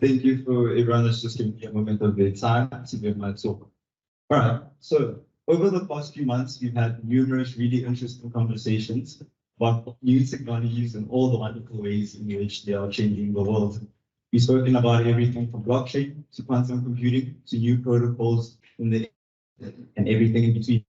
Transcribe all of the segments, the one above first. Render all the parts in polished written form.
Thank you for everyone that's just giving me a moment of their time to give my talk. All right, so over the past few months, we've had numerous really interesting conversations about new technologies and all the wonderful ways in which they are changing the world. We've spoken about everything from blockchain to quantum computing to new protocols in the and everything in between.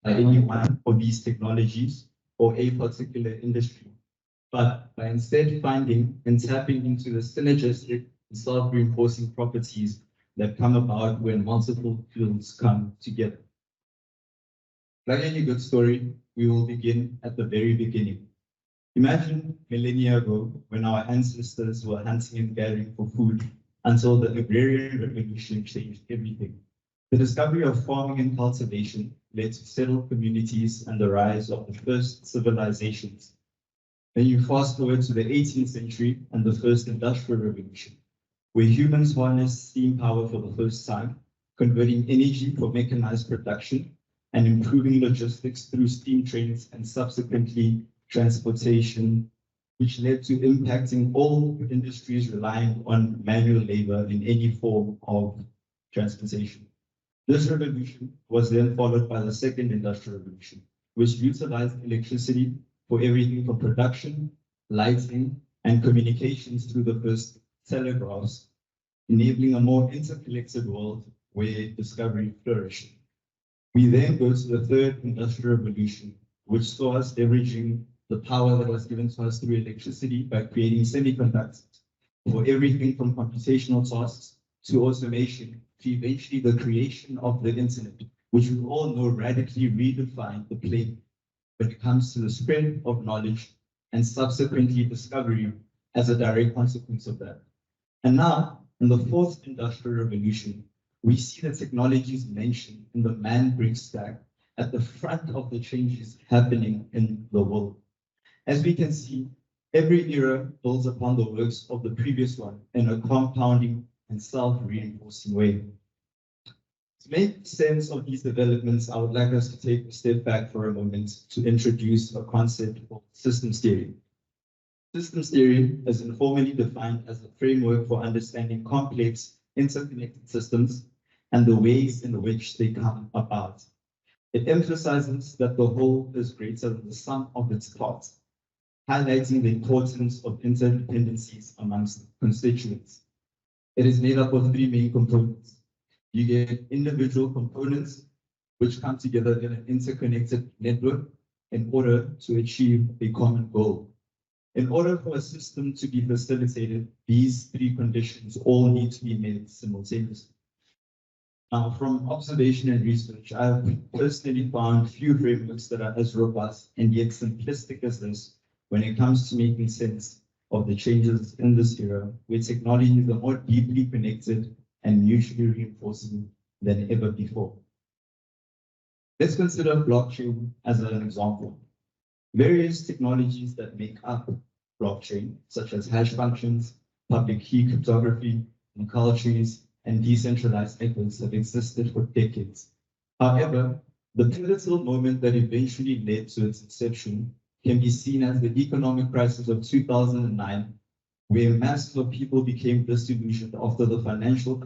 Any one of these technologies or a particular industry, but by instead finding and tapping into the synergistic and self-reinforcing properties that come about when multiple fields come together. Like any good story, we will begin at the very beginning. Imagine millennia ago when our ancestors were hunting and gathering for food until the agrarian revolution changed everything. The discovery of farming and cultivation led to settled communities and the rise of the first civilizations. Then you fast forward to the 18th century and the first industrial revolution, where humans harnessed steam power for the first time, converting energy for mechanized production and improving logistics through steam trains and subsequently transportation, which led to impacting all industries relying on manual labor in any form of transportation. This revolution was then followed by the second industrial revolution, which utilized electricity for everything from production, lighting, and communications through the first telegraphs, enabling a more interconnected world where discovery flourished. We then go to the third industrial revolution, which saw us leveraging the power that was given to us through electricity by creating semiconductors for everything from computational tasks to automation to eventually the creation of the internet, which we all know radically redefined the plane when it comes to the spread of knowledge and subsequently discovery as a direct consequence of that. And now, in the fourth industrial revolution, we see the technologies mentioned in the MANBRIC stack at the front of the changes happening in the world. As we can see, every era builds upon the works of the previous one in a compounding and self-reinforcing way. To make sense of these developments, I would like us to take a step back for a moment to introduce a concept called systems theory. Systems theory is informally defined as a framework for understanding complex, interconnected systems and the ways in which they come about. It emphasizes that the whole is greater than the sum of its parts, highlighting the importance of interdependencies amongst constituents. It is made up of three main components. You get individual components which come together in an interconnected network in order to achieve a common goal. In order for a system to be facilitated, these three conditions all need to be met simultaneously. Now, from observation and research, I have personally found few frameworks that are as robust and yet simplistic as this when it comes to making sense of the changes in this era, where technologies are more deeply connected and mutually reinforcing than ever before. Let's consider blockchain as an example. Various technologies that make up blockchain, such as hash functions, public key cryptography, local trees, and decentralized networks have existed for decades. However, the pivotal moment that eventually led to its inception can be seen as the economic crisis of 2009, where masses of people became disillusioned after the financial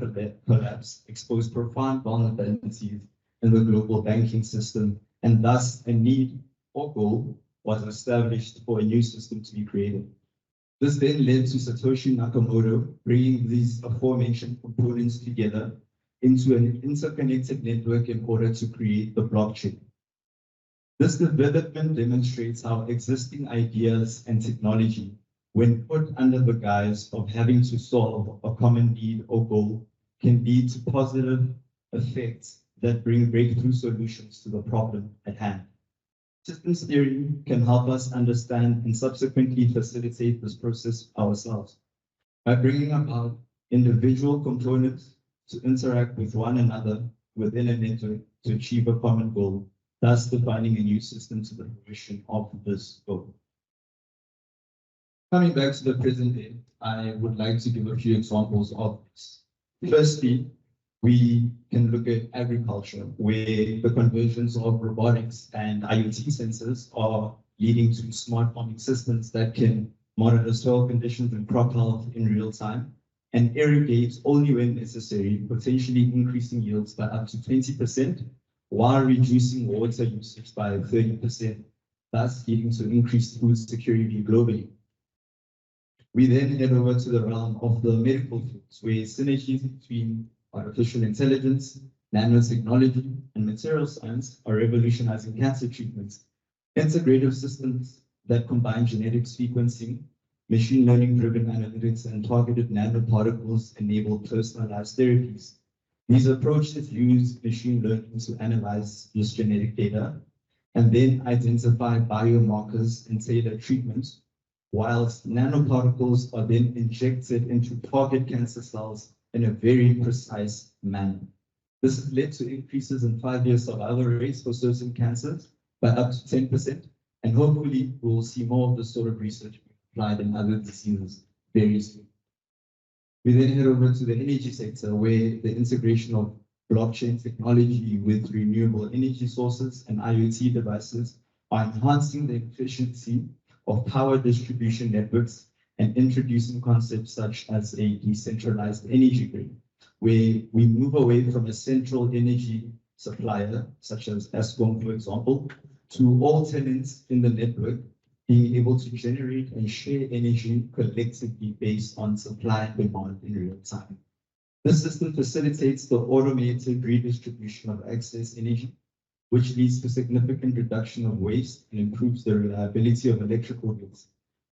collapse exposed profound vulnerabilities in the global banking system, and thus a need or goal was established for a new system to be created. This then led to Satoshi Nakamoto bringing these aforementioned components together into an interconnected network in order to create the blockchain. This development demonstrates how existing ideas and technology, when put under the guise of having to solve a common need or goal, can lead to positive effects that bring breakthrough solutions to the problem at hand. Systems theory can help us understand and subsequently facilitate this process ourselves by bringing about individual components to interact with one another within a network to achieve a common goal, thus defining a new system to the fruition of this goal. Coming back to the present day, I would like to give a few examples of this. Firstly, we can look at agriculture, where the conversions of robotics and IoT sensors are leading to smart farming systems that can monitor soil conditions and crop health in real time and irrigate only when necessary, potentially increasing yields by up to 20%, while reducing water usage by 30%, thus leading to increased food security globally. We then head over to the realm of the medical fields, where synergies between artificial intelligence, nanotechnology, and material science are revolutionizing cancer treatments. Integrative systems that combine genetic sequencing, machine learning-driven analytics, and targeted nanoparticles enable personalized therapies. These approaches use machine learning to analyze this genetic data and then identify biomarkers and tailor treatments, whilst nanoparticles are then injected into target cancer cells in a very precise manner. This has led to increases in 5-year survival rates for certain cancers by up to 10%, and hopefully we'll see more of this sort of research applied in other diseases very soon. We then head over to the energy sector, where the integration of blockchain technology with renewable energy sources and IoT devices are enhancing the efficiency of power distribution networks and introducing concepts such as a decentralized energy grid, where we move away from a central energy supplier, such as Eskom, for example, to all tenants in the network being able to generate and share energy collectively based on supply and demand in real time. This system facilitates the automated redistribution of excess energy, which leads to significant reduction of waste and improves the reliability of electrical grids,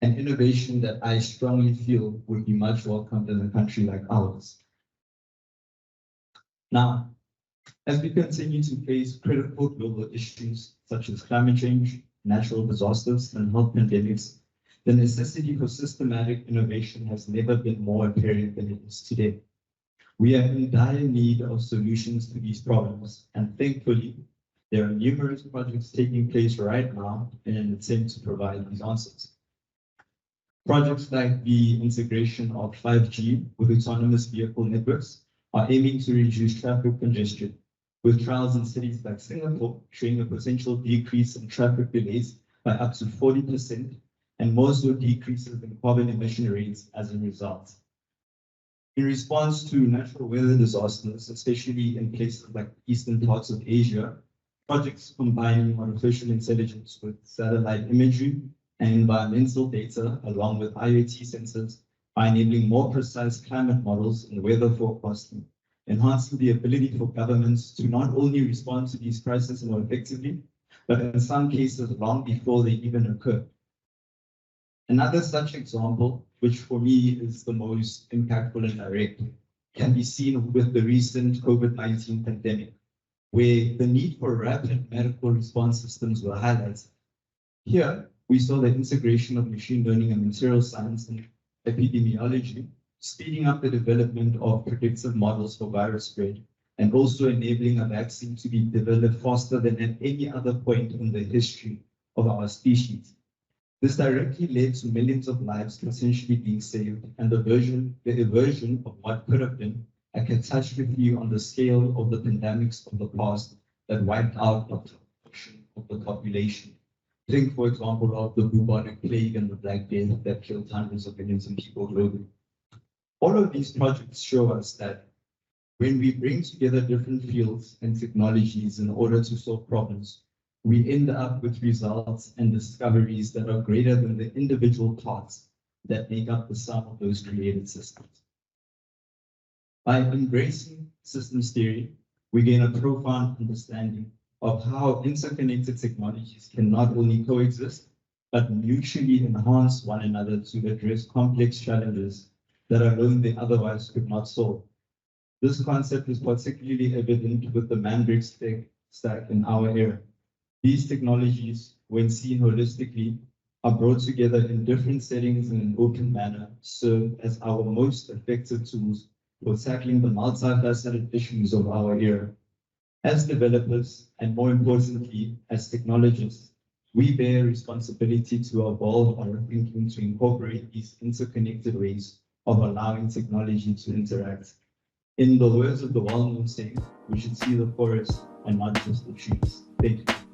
an innovation that I strongly feel would be much welcomed in a country like ours. Now, as we continue to face critical global issues such as climate change, natural disasters, and health pandemics, the necessity for systematic innovation has never been more apparent than it is today. We are in dire need of solutions to these problems, and thankfully, there are numerous projects taking place right now in an attempt to provide these answers. Projects like the integration of 5G with autonomous vehicle networks are aiming to reduce traffic congestion, with trials in cities like Singapore showing a potential decrease in traffic delays by up to 40%, and more so decreases in carbon emission rates as a result. In response to natural weather disasters, especially in places like eastern parts of Asia, projects combining artificial intelligence with satellite imagery and environmental data, along with IoT sensors, are enabling more precise climate models and weather forecasting, enhancing the ability for governments to not only respond to these crises more effectively, but in some cases long before they even occur. Another such example, which for me is the most impactful and direct, can be seen with the recent COVID-19 pandemic, where the need for rapid medical response systems were highlighted. Here, we saw the integration of machine learning and material science and epidemiology, speeding up the development of predictive models for virus spread, and also enabling a vaccine to be developed faster than at any other point in the history of our species. This directly led to millions of lives potentially being saved, and the aversion of what could have been a catastrophe on the scale of the pandemics of the past that wiped out a portion of the population. Think, for example, of the bubonic plague and the Black Death that killed hundreds of millions of people globally. All of these projects show us that when we bring together different fields and technologies in order to solve problems, we end up with results and discoveries that are greater than the individual parts that make up the sum of those created systems. By embracing systems theory, we gain a profound understanding of how interconnected technologies can not only coexist, but mutually enhance one another to address complex challenges that alone they otherwise could not solve. This concept is particularly evident with the MANBRIC stack in our era. These technologies, when seen holistically, are brought together in different settings in an open manner, serve as our most effective tools for tackling the multifaceted issues of our era. As developers, and more importantly, as technologists, we bear responsibility to evolve our thinking to incorporate these interconnected ways of allowing technology to interact. In the words of the well-known saying, we should see the forest and not just the trees. Thank you.